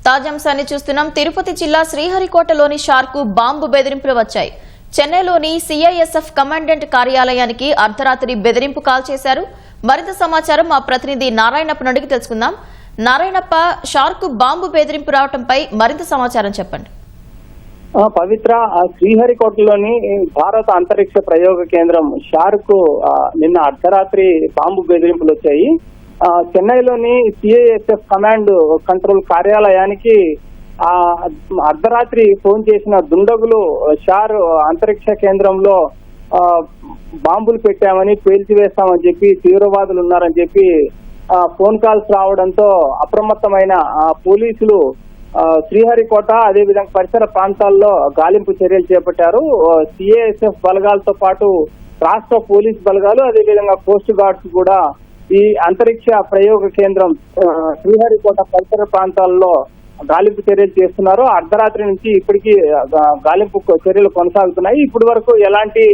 తాజాంశాన్ని చూస్తున్నాం. తిరుపతి జిల్లా శ్రీహరికోటలోని షార్కు బాంబు బెదిరింపులు వచ్చాయి. చెన్నైలోని సిఐఎస్ఎఫ్ కమాండెంట్ కార్యాలయానికి అర్ధరాత్రి బెదిరింపు కాల్ చేశారు. మరింత సమాచారం మా ప్రతినిధి నారాయణప్ప నుండి తెలుసుకుందాం. నారాయణప్ప, షార్కు బాంబు బెదిరింపు రావడంపై మరింత సమాచారం చెప్పండి. పవిత్ర, శ్రీహరికోటలోని భారత అంతరిక్ష ప్రయోగ కేంద్రం షార్కు నిన్న అర్ధరాత్రి బాంబు బెదిరింపులు వచ్చాయి. చెన్నైలోని సిఐఎస్ఎఫ్ కమాండ్ కంట్రోల్ కార్యాలయానికి అర్ధరాత్రి ఫోన్ చేసిన దుండగులు షార్ అంతరిక్ష కేంద్రంలో బాంబులు పెట్టామని, పేల్చివేస్తామని చెప్పి, తీవ్రవాదులు ఉన్నారని చెప్పి ఫోన్ కాల్స్ రావడంతో అప్రమత్తమైన పోలీసులు శ్రీహరికోట అదేవిధంగా పరిసర ప్రాంతాల్లో గాలింపు చర్యలు చేపట్టారు. సిఐఎస్ఎఫ్ బలగాలతో పాటు రాష్ట్ర పోలీస్ బలగాలు, అదేవిధంగా కోస్ట్ గార్డ్స్ కూడా ఈ అంతరిక్ష ప్రయోగ కేంద్రం శ్రీహరికోట పరిసర ప్రాంతాల్లో గాలింపు చర్యలు చేస్తున్నారు. అర్ధరాత్రి నుంచి ఇప్పటికీ గాలింపు చర్యలు కొనసాగుతున్నాయి. ఇప్పటి వరకు ఎలాంటి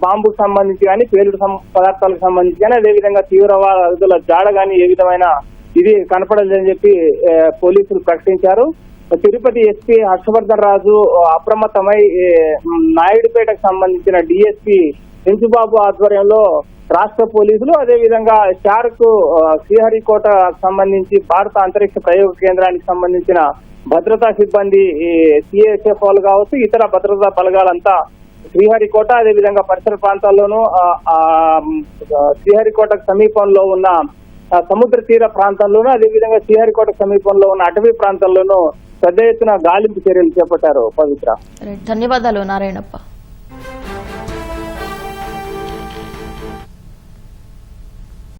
బాంబుకు సంబంధించి కానీ, పేలుడు పదార్థాలకు సంబంధించి కానీ, అదేవిధంగా తీవ్రవాదుల జాడ కానీ ఏ విధమైన ఇది కనపడలేదని చెప్పి పోలీసులు ప్రకటించారు. తిరుపతి ఎస్పీ హర్షవర్ధన్ రాజు అప్రమత్తమై నాయుడుపేటకు సంబంధించిన డిఎస్పీ పెంచుబాబు ఆధ్వర్యంలో రాష్ట్ర పోలీసులు, అదేవిధంగా షార్కు శ్రీహరికోట సంబంధించి భారత అంతరిక్ష ప్రయోగ కేంద్రానికి సంబంధించిన భద్రతా సిబ్బంది, సిఐఎస్ఎఫ్ వాళ్ళు కావచ్చు, ఇతర భద్రతా బలగాలంతా శ్రీహరికోట అదేవిధంగా పరిసర ప్రాంతాల్లోనూ శ్రీహరికోటకు సమీపంలో ఉన్న సముద్ర తీర ప్రాంతాల్లోనూ, అదేవిధంగా శ్రీహరికోటకు సమీపంలో ఉన్న అటవీ ప్రాంతాల్లోనూ పెద్ద ఎత్తున గాలింపు చర్యలు చేపట్టారు. పవిత్ర, ధన్యవాదాలు నారాయణప్ప.